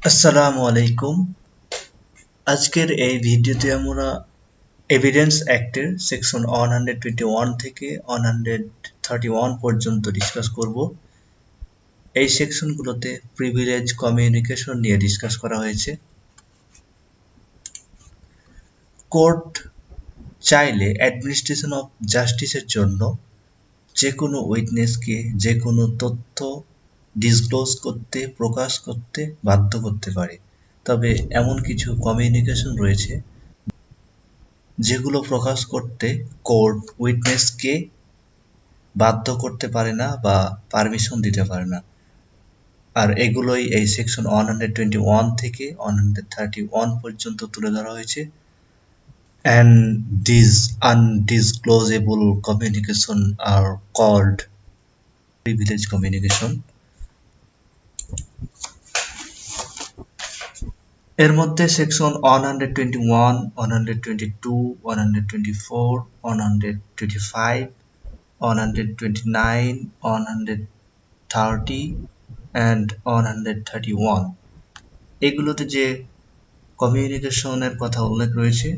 আসসালামু আলাইকুম। আজকের এই ভিডিওতে আমরা এভিডেন্স অ্যাক্টের সেকশন 121 থেকে 131 পর্যন্ত ডিসকাস করব। এই সেকশনগুলোতে প্রিভিলেজ কমিউনিকেশন নিয়ে ডিসকাস করা হয়েছে। কোর্ট চাইলে অ্যাডমিনিস্ট্রেশন অফ জাস্টিসের জন্য যে কোনো উইটনেসকে যে কোনো তথ্য ডিসক্লোজ করতে, প্রকাশ করতে বাধ্য করতে পারে। তবে এমন কিছু কমিউনিকেশন রয়েছে যেগুলো প্রকাশ করতে কোর্ট উইটনেসকে বাধ্য করতে পারে না বা পারমিশন দিতে পারে না। আর এগুলোই এই সেকশন 121 থেকে 131 পর্যন্ত তুলে ধরা হয়েছে। And these undisclosable communication are called privilege communication. এর মধ্যে সেকশন 121, 122, 124, 125, 129, 130 and 131 এগুলোতে যে কমিউনিকেশনের কথা উল্লেখ রয়েছে,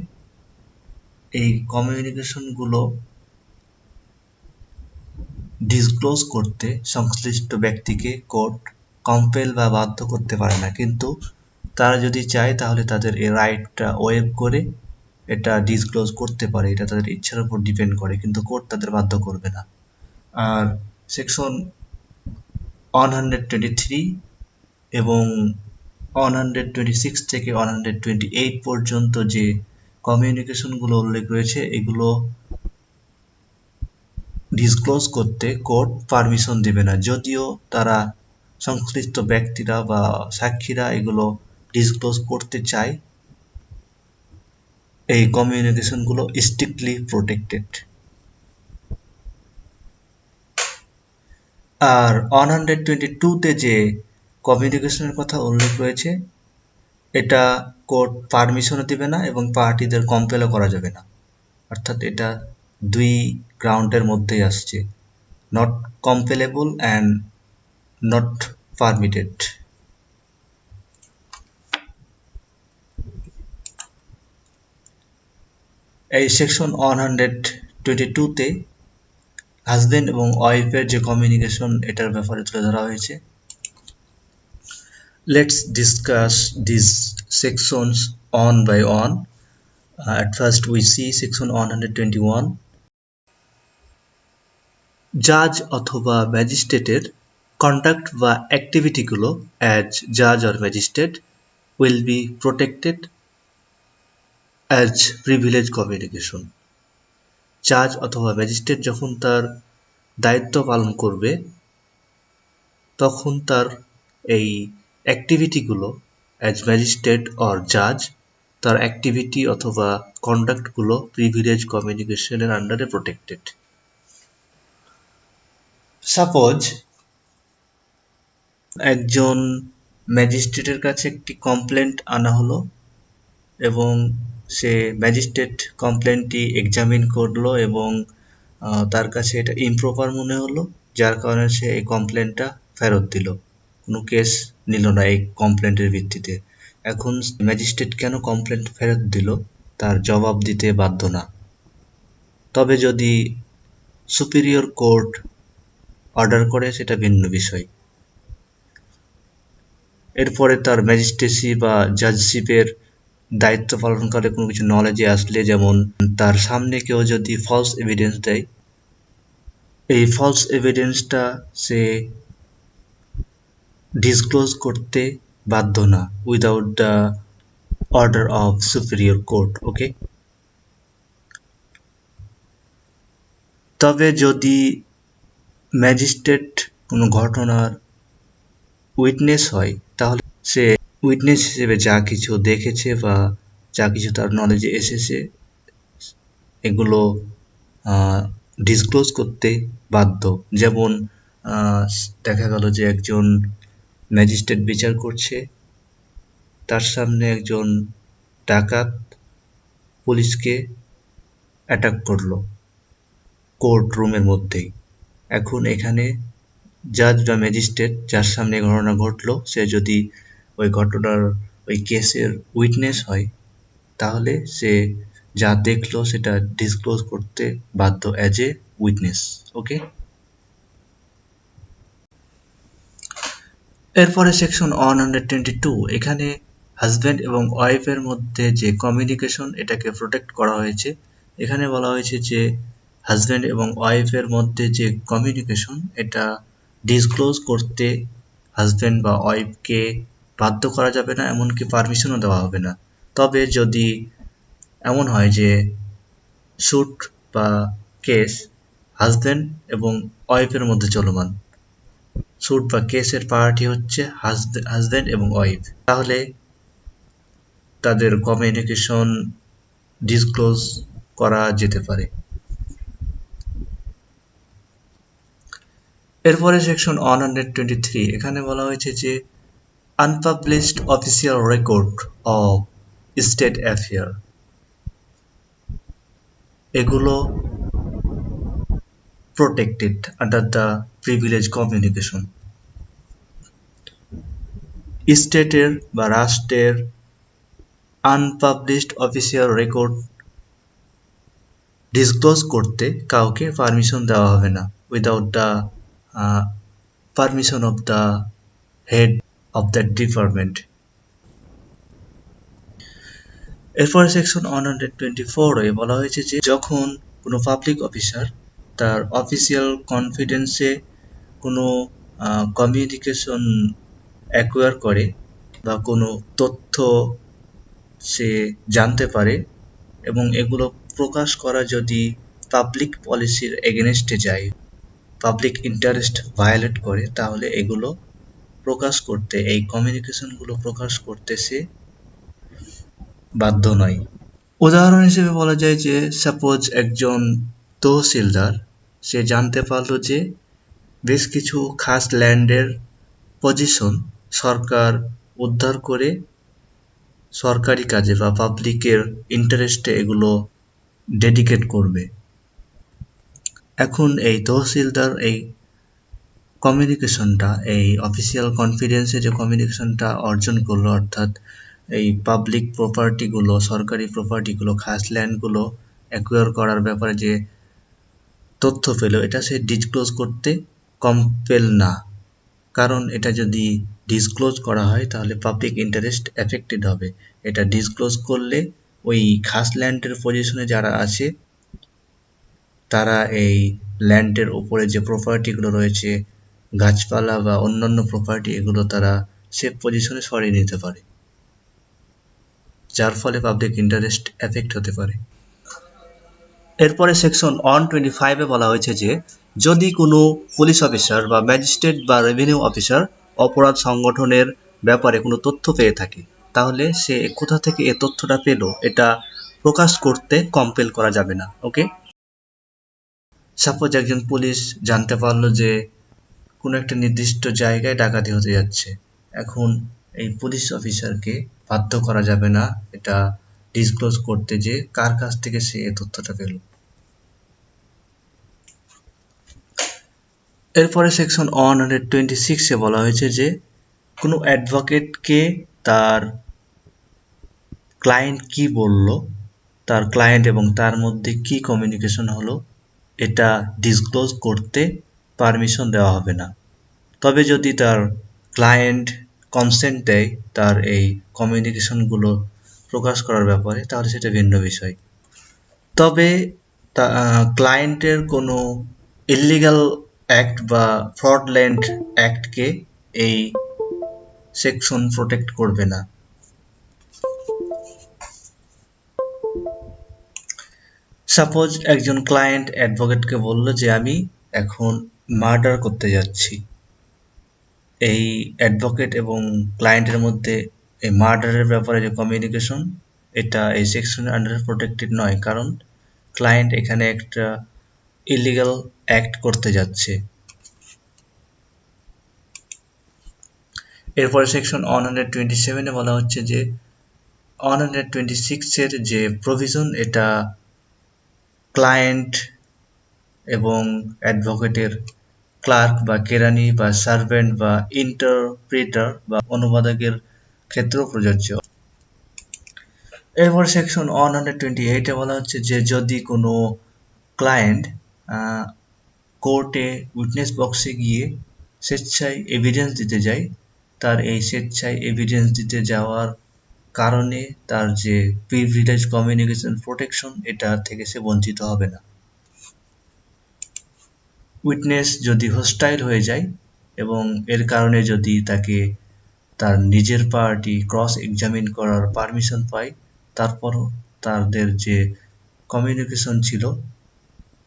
এই কমিউনিকেশনগুলো ডিসক্লোজ করতে সংশ্লিষ্ট ব্যক্তিকে কোর্ট কম্পেল বা বাধ্য করতে পারে না, কিন্তু তারা যদি চায় তাহলে তাদের এই রাইটটা ওয়েভ করে এটা ডিসক্লোজ করতে পারে। এটা তাদের ইচ্ছার উপর ডিপেন্ড করে, কিন্তু কোর্ট তাদের বাধ্য করবে না। আর সেকশন 123 এবং 126 থেকে 128 পর্যন্ত যে কমিউনিকেশনগুলো উল্লেখ রয়েছে, এগুলো ডিসক্লোজ করতে কোর্ট পারমিশন দেবে না, যদিও তারা সংশ্লিষ্ট ব্যক্তিরা বা সাক্ষীরা এগুলো ডিসক্লোজ করতে চায়। এই কমিউনিকেশনগুলো স্ট্রিক্টলি প্রোটেক্টেড। আর 122-তে যে কমিউনিকেশনের কথা উল্লেখ রয়েছে, এটা কোর্ট পারমিশনও দিবে না এবং পার্টিদের কম্পেলও করা যাবে না। অর্থাৎ এটা দুই গ্রাউন্ডের মধ্যেই আসছে, নট কম্পেলেবল অ্যান্ড নট পারমিটেড। এই সেকশন 122-তে হাজবেন্ড এবং ওয়াইফের যে কমিউনিকেশন, এটার ব্যাপারে তুলে ধরা হয়েছে। Let's discuss these sections one by one. At first we see section 121. জাজ অথবা ম্যাজিস্ট্রেটের কন্ডাক্ট বা অ্যাক্টিভিটিগুলো অ্যাজ জাজ or magistrate will be protected as privilege communication. জাজ অথবা ম্যাজিস্ট্রেট যখন তার দায়িত্ব পালন করবে, তখন তার এই অ্যাক্টিভিটিগুলো অ্যাজ ম্যাজিস্ট্রেট অর জাজ, তার অ্যাক্টিভিটি অথবা কন্ডাক্টগুলো প্রিভিলেজ কমিউনিকেশনের আন্ডারে প্রোটেক্টেড। সাপোজ একজন ম্যাজিস্ট্রেটের কাছে একটি কমপ্লেন্ট আনা হলো এবং সে ম্যাজিস্ট্রেট কমপ্লেন্টটি এক্সামিন করলো এবং তার কাছে এটা ইমপ্রপার মনে হলো, যার কারণে সে এই কমপ্লেন্টটা ফেরত দিল, কোনো কেস নিল না এই কমপ্লেন্টের ভিত্তিতে। এখন ম্যাজিস্ট্রেট কেন কমপ্লেন্ট ফেরত দিল তার জবাব দিতে বাধ্য না। তবে যদি সুপিরিয়র কোর্ট অর্ডার করে সেটা ভিন্ন বিষয়। এরপরে তার ম্যাজিস্ট্রেসি বা জাজশিপের দায়িত্ব পালনকালে কোনো কিছু নলেজে আসলে, যেমন তার সামনে কেউ যদি ফলস এভিডেন্স দেয়, এই ফলস এভিডেন্সটা সে ডিসক্লোজ করতে বাধ্য না without the order of superior court. Okay, তবে যদি ম্যাজিস্ট্রেট কোনো ঘটনার উইটনেস হয়, তাহলে সে উইটনেস হিসেবে যা কিছু দেখেছে বা যা কিছু তার নলেজে এসেছে, এগুলো ডিসক্লোজ করতে বাধ্য। যেমন দেখা গেল যে একজন ম্যাজিস্ট্রেট বিচার করছে, তার সামনে একজন ডাকাত পুলিশকে অ্যাটাক করলো কোর্ট রুমের মধ্যেই। এখন এখানে জাজ বা ম্যাজিস্ট্রেট যার সামনে ঘটনা ঘটলো, সে যদি ওই ঘটনার ওই কেসের উইটনেস হয়, তাহলে সে যা দেখলো সেটা ডিসক্লোজ করতে বাধ্য অ্যাজ এ উইটনেস। ওকে, এরপরে সেকশন 122, এখানে হাজব্যান্ড এবং ওয়াইফের মধ্যে যে কমিউনিকেশন এটাকে প্রোটেক্ট করা হয়েছে। এখানে বলা হয়েছে যে হাজব্যান্ড এবং ওয়াইফের মধ্যে যে কমিউনিকেশন এটা ডিসক্লোজ করতে হাজব্যান্ড বা ওয়াইফকে বাধ্য করা যাবে না, এমনকি পারমিশনও দেওয়া হবে না। তবে যদি এমন হয় যে স্যুট বা কেস হাজব্যান্ড এবং ওয়াইফের মধ্যে চলমান, স্যুট বা কেসের পার্টি হচ্ছে হাজব্যান্ড এবং ওয়াইফ, তাহলে তাদের কমিউনিকেশন ডিসক্লোজ করা যেতে পারে। এরপরে সেকশন 123, এখানে বলা হয়েছে যে unpublished official record of state affair, এগুলো protected under the privilege communication. স্টেটের বা রাষ্ট্রের আনপাবলিশড অফিসিয়াল রেকর্ড ডিসক্লোজ করতে কাউকে পারমিশন দেওয়া হবে না without the permission of the head of that department. এরপরে সেকশন 124 এ বলা হয়েছে যে যখন কোনো পাবলিক অফিসার তার অফিসিয়াল কনফিডেন্সে কোনো কমিউনিকেশন অ্যাকোয়ার করে বা কোনো তথ্য সে জানতে পারে এবং এগুলো প্রকাশ করা যদি পাবলিক পলিসির এগেনস্টে যায়, পাবলিক ইন্টারেস্ট ভায়োলেট করে, তাহলে এগুলো প্রকাশ করতে, এই কমিউনিকেশনগুলো প্রকাশ করতে সে বাধ্য নয়। উদাহরণ হিসেবে বলা যায় যে সাপোজ একজন তহসিলদার সে জানতে পারলো যে বেশ কিছু খাস ল্যান্ডের পজিশন সরকার উদ্ধার করে সরকারি কাজে বা পাবলিকের ইন্টারেস্টে এগুলো ডেডিকেট করবে। এখন এই তহসিলদার এই কমিউনিকেশনটা, এই অফিসিয়াল কনফিডেন্সে যে কমিউনিকেশনটা অর্জন করলো, অর্থাৎ এই পাবলিক প্রপার্টিগুলো, সরকারি প্রপার্টিগুলো, খাস ল্যান্ডগুলো অ্যাকোয়ার করার ব্যাপারে যে তথ্য পেল, এটা সে ডিসক্লোজ করতে কম্পেল না, কারণ এটা যদি ডিসক্লোজ করা হয় তাহলে পাবলিক ইন্টারেস্ট এফেক্টেড হবে। এটা ডিসক্লোজ করলে ওই খাস ল্যান্ডের পজিশনে যারা আছে তারা এই ল্যান্ডের উপরে যে প্রপার্টিগুলো রয়েছে, গাছপালা বা অন্যান্য প্রপার্টি, এগুলো তারা সেফ পজিশনে সরিয়ে নিতে পারে, যার ফলে পাবলিক ইন্টারেস্ট এফেক্ট হতে পারে। এরপরে সেকশন 125 এ বলা হয়েছে যে যদি কোনো পুলিশ অফিসার বা ম্যাজিস্ট্রেট বা রেভিনিউ অফিসার অপরাধ সংগঠনের ব্যাপারে কোনো তথ্য পেয়ে থাকে, তাহলে সে কোথা থেকে এ তথ্যটা পেল এটা প্রকাশ করতে কম্পেল করা যাবে না। ওকে, সাপোজ একজন পুলিশ জানতে পারলো যে কোনো একটা নির্দিষ্ট জায়গায় ডাকাতি হতে যাচ্ছে, এখন এই পুলিশ অফিসারকে বাধ্য করা যাবে না এটা ডিসক্লোজ করতে যে কার কাছ থেকে সে এই তথ্যটা পেল। এরপরে সেকশন 126 এ বলা হয়েছে যে কোনো অ্যাডভোকেটকে তার ক্লায়েন্ট কি বলল, তার ক্লায়েন্ট এবং তার মধ্যে কি কমিউনিকেশন হলো, এটা ডিসক্লোজ করতে পারমিশন দেওয়া হবে না। তবে যদি তার ক্লায়েন্ট কনসেন্ট দেয় তার এই কমিউনিকেশনগুলো প্রকাশ করার ব্যাপারে, তাহলে সেটা ভিন্ন বিষয়। তবে ক্লায়েন্টের কোনো ইলিগাল অ্যাক্ট বা ফ্রডল্যান্ড অ্যাক্টকে এই সেকশন প্রোটেক্ট করবে না। সাপোজ একজন ক্লায়েন্ট অ্যাডভোকেটকে বলল যে আমি এখন মার্ডার করতে যাচ্ছি, এই অ্যাডভোকেট এবং ক্লায়েন্টের মধ্যে এই মার্ডারের ব্যাপারে যে কমিউনিকেশন, এটা এই সেকশনের আন্ডারে প্রোটেক্টেড নয়, কারণ ক্লায়েন্ট এখানে একটা ইলিগাল অ্যাক্ট করতে যাচ্ছে। এরপরে সেকশন 127 এ বলা হচ্ছে যে 126 এর যে প্রভিশন, এটা ক্লায়েন্ট এবং অ্যাডভোকেটের ক্লার্ক বা কেরানি বা সার্ভেন্ট বা ইন্টারপ্রিটার বা অনুবাদকের ক্ষেত্রেও প্রযোজ্য। এরপর সেকশন 128 এ বলা হচ্ছে যে যদি কোনো ক্লায়েন্ট কোর্টে উইটনেস বক্সে গিয়ে স্বেচ্ছায় এভিডেন্স দিতে যায়, তার এই স্বেচ্ছায় এভিডেন্স দিতে যাওয়ার কারণে তার যে প্রিভিলেজ কমিউনিকেশন প্রোটেকশন এটা থেকে সে বঞ্চিত হবে না। উইটনেস যদি হোস্টাইল হয়ে যায় এবং এর কারণে যদি তাকে তার নিজের পার্টি ক্রস এক্সামিন করার পারমিশন পায়, তারপরও তাদের যে কমিউনিকেশন ছিল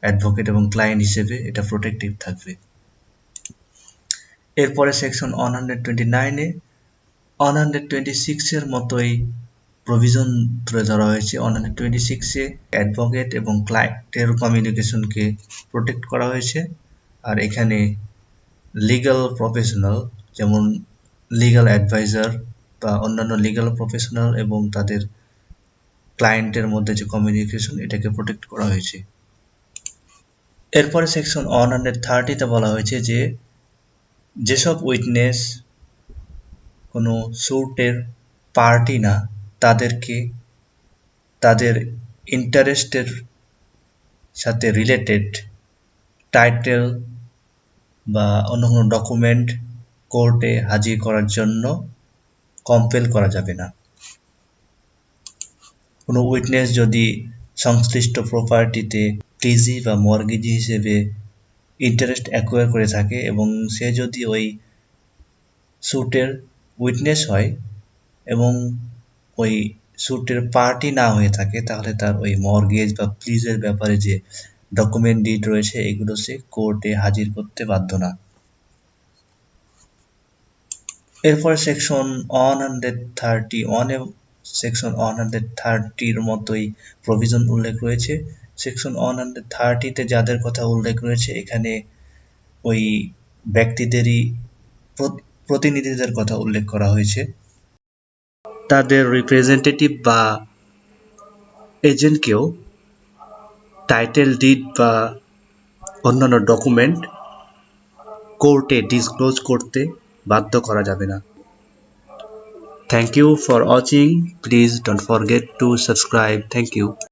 অ্যাডভোকেট এবং ক্লায়েন্ট হিসেবে এটা প্রোটেক্টিভ থাকবে। এরপরে সেকশন 129 এ 126 এর মতোই প্রভিশন তুলে ধরা হয়েছে। 126 এ অ্যাডভোকেট এবং ক্লায়েন্টের কমিউনিকেশনকে প্রোটেক্ট করা হয়েছে। আর এখানে লিগ্যাল প্রফেশনাল যেমন লিগ্যাল অ্যাডভাইজার বা অন্যান্য লিগ্যাল প্রফেশনাল এবং তাদের ক্লায়েন্টের মধ্যে যে কমিউনিকেশন এটাকে প্রোটেক্ট করা হয়েছে। এরপরে সেকশন 130 তে বলা হয়েছে যে যেসব উইটনেস কোনো সুটের পার্টি না, তাদেরকে তাদের ইন্টারেস্টের সাথে রিলেটেড টাইটেল বা অন্য কোনো ডকুমেন্ট কোর্টে হাজির করার জন্য কম্পেল করা যাবে না। কোনো উইটনেস যদি সংশ্লিষ্ট প্রপার্টিতে লিজি বা মর্গেজি হিসেবে ইন্টারেস্ট অ্যাকোয়ার করে থাকে এবং সে যদি ওই স্যুটের উইটনেস হয় এবং ওই স্যুটের পার্টি না হয়ে থাকে, তাহলে তার ওই মর্গেজ বা প্লিজের ব্যাপারে যে ডকুমেন্ট ডিড রয়েছে এগুলো সে কোর্টে হাজির করতে বাধ্য না। এরপরে সেকশন 131 এ সেকশন 130-র মতোই প্রভিশন উল্লেখ রয়েছে। সেকশন 130-তে যাদের কথা উল্লেখ রয়েছে এখানে ওই ব্যক্তিদেরই প্রতিনিধিদের কথা উল্লেখ করা হয়েছে। তাদের রিপ্রেজেন্টেটিভ বা এজেন্টকেও টাইটেল ডিড বা অন্যান্য ডকুমেন্ট কোর্টে ডিসক্লোজ করতে বাধ্য করা যাবে না। Thank you for watching. Please don't forget to subscribe. Thank you.